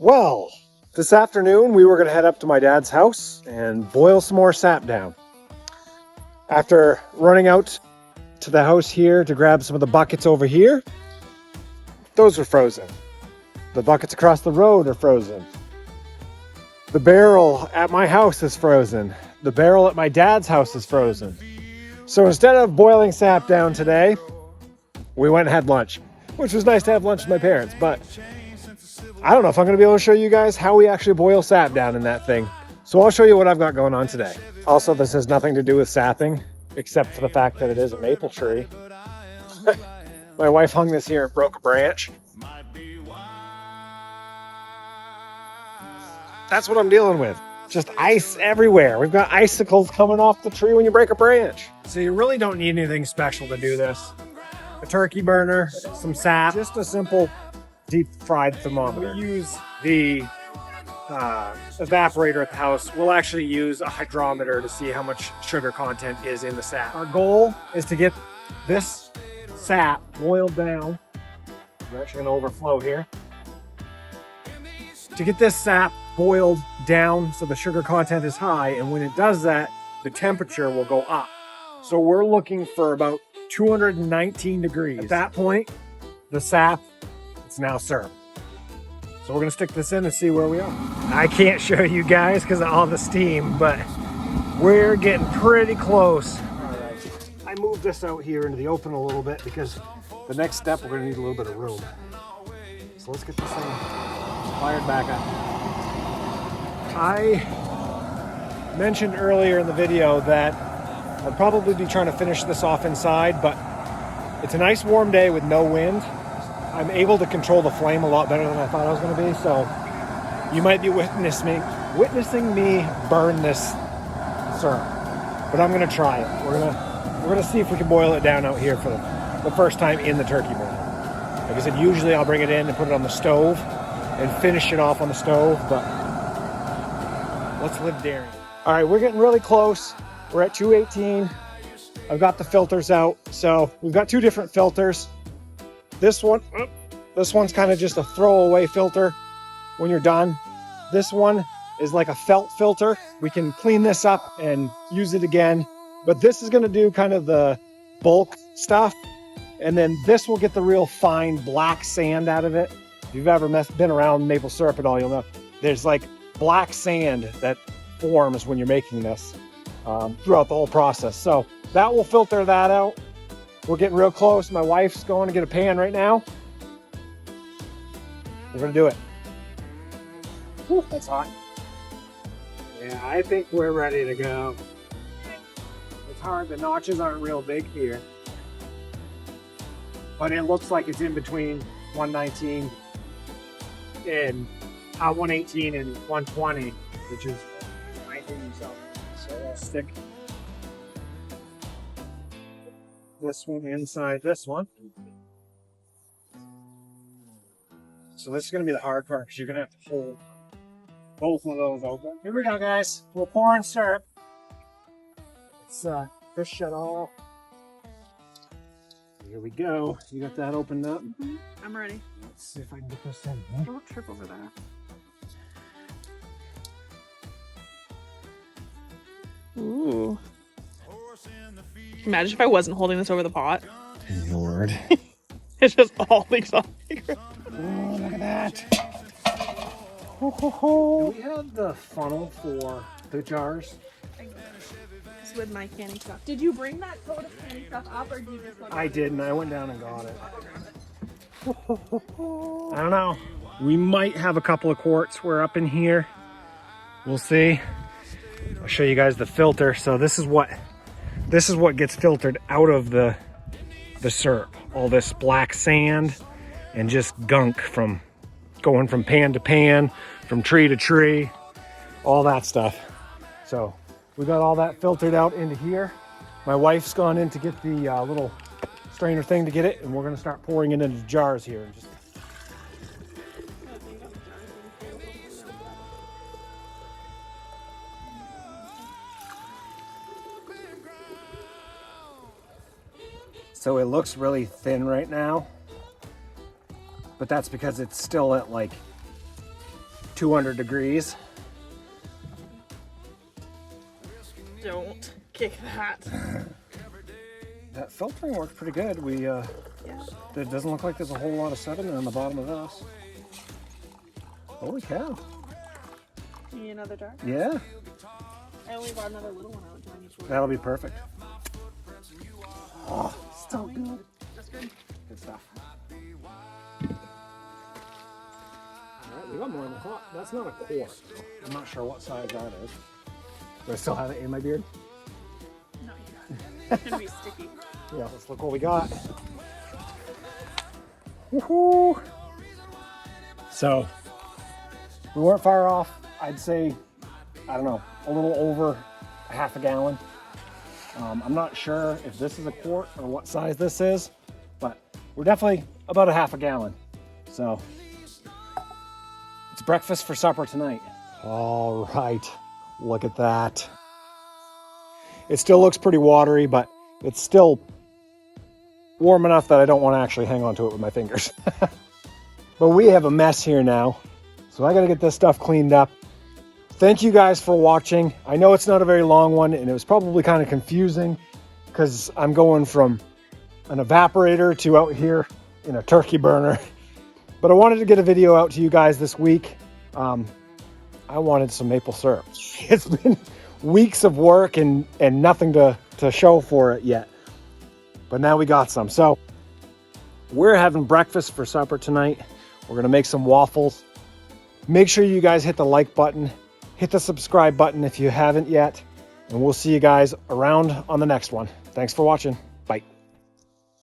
Well, this afternoon we were going to head up to my dad's house and boil some more sap down. After running out to the house here to grab some of the buckets over here, those are frozen. The buckets across the road are frozen. The barrel at my house is frozen. The barrel at my dad's house is frozen. So instead of boiling sap down today, we went and had lunch, which was nice to have lunch with my parents, but I don't know if I'm going to be able to show you guys how we actually boil sap down in that thing. So I'll show you what I've got going on today. Also, this has nothing to do with sapping, except for the fact that it is a maple tree. My wife hung this here and broke a branch. That's what I'm dealing with. Just ice everywhere. We've got icicles coming off the tree when you break a branch. So you really don't need anything special to do this. A turkey burner, some sap, just a simple deep fried thermometer. We use the evaporator at the house. We'll actually use a hydrometer to see how much sugar content is in the sap. Our goal is to get this sap boiled down. We're actually going to overflow here. To get this sap boiled down so the sugar content is high, and when it does that, the temperature will go up. So we're looking for about 219 degrees. At that point, the sap, it's now syrup. So we're gonna stick this in and see where we are. I can't show you guys because of all the steam, but we're getting pretty close. All right, I moved this out here into the open a little bit because the next step, we're gonna need a little bit of room. So let's get this thing fired back up. I mentioned earlier in the video that I'd probably be trying to finish this off inside, but it's a nice warm day with no wind. I'm able to control the flame a lot better than I thought I was going to be, so you might be witnessing me burn this syrup, but I'm going to try it. We're gonna see if we can boil it down out here for the first time in the turkey burner. Like I said, usually I'll bring it in and put it on the stove and finish it off on the stove, but let's live daring. All right, we're getting really close. We're at 218. I've got the filters out. So we've got two different filters. This one's kind of just a throwaway filter when you're done. This one is like a felt filter. We can clean this up and use it again, but this is going to do kind of the bulk stuff. And then this will get the real fine black sand out of it. If you've ever been around maple syrup at all, you'll know there's like black sand that forms when you're making this throughout the whole process. So that will filter that out. We're getting real close. My wife's going to get a pan right now. We're gonna do it. Whew, that's hot. Yeah, I think we're ready to go. It's hard, the notches aren't real big here, but it looks like it's in between 119 and 118 and 120, which is 19 something. So I'll stick this one inside this one. So this is going to be the hard part because you're going to have to hold both of those open. Here we go, guys. We're pouring syrup. Let's fish it all. Here we go. You got that opened up? Mm-hmm. I'm ready. Let's see if I can get this in. Don't trip over that. Ooh. Imagine if I wasn't holding this over the pot. Lord. It's just all these on the ground. Oh, look at that. Do we have the funnel for the jars? It's with my canning stuff. Did you bring that tote of canning stuff up, or did you just look? I didn't. I went down and got it. I don't know. We might have a couple of quarts. We're up in here. We'll see. I'll show you guys the filter. So this is what gets filtered out of the syrup. All this black sand and just gunk from going from pan to pan, from tree to tree, all that stuff. So we got all that filtered out into here. My wife's gone in to get the little strainer thing to get it, and we're gonna start pouring it into jars here. So it looks really thin right now, but that's because it's still at like 200 degrees. Don't kick that. That filtering works pretty good. Yeah. It doesn't look like there's a whole lot of sediment on the bottom of this. Holy cow. You need another jar? Yeah, I only brought another little one out. Do I need to? that'll be perfect. Oh, so good. That's good. Good stuff. Alright, we got more in the pot. That's not a quart. I'm not sure what size that is. Do I still have it in my beard? No, you got it. It's gonna be sticky. Yeah, let's look what we got. Woohoo! So, we weren't far off. I'd say, I don't know, a little over a half a gallon. I'm not sure if this is a quart or what size this is, but we're definitely about a half a gallon. So, it's breakfast for supper tonight. All right, look at that. It still looks pretty watery, but it's still warm enough that I don't want to actually hang on to it with my fingers. But we have a mess here now, so I got to get this stuff cleaned up. Thank you guys for watching. I know it's not a very long one, and it was probably kind of confusing because I'm going from an evaporator to out here in a turkey burner. But I wanted to get a video out to you guys this week. I wanted some maple syrup. It's been weeks of work and nothing to show for it yet. But now we got some. So we're having breakfast for supper tonight. We're gonna make some waffles. Make sure you guys hit the like button, hit the subscribe button if you haven't yet, and we'll see you guys around on the next one. Thanks for watching.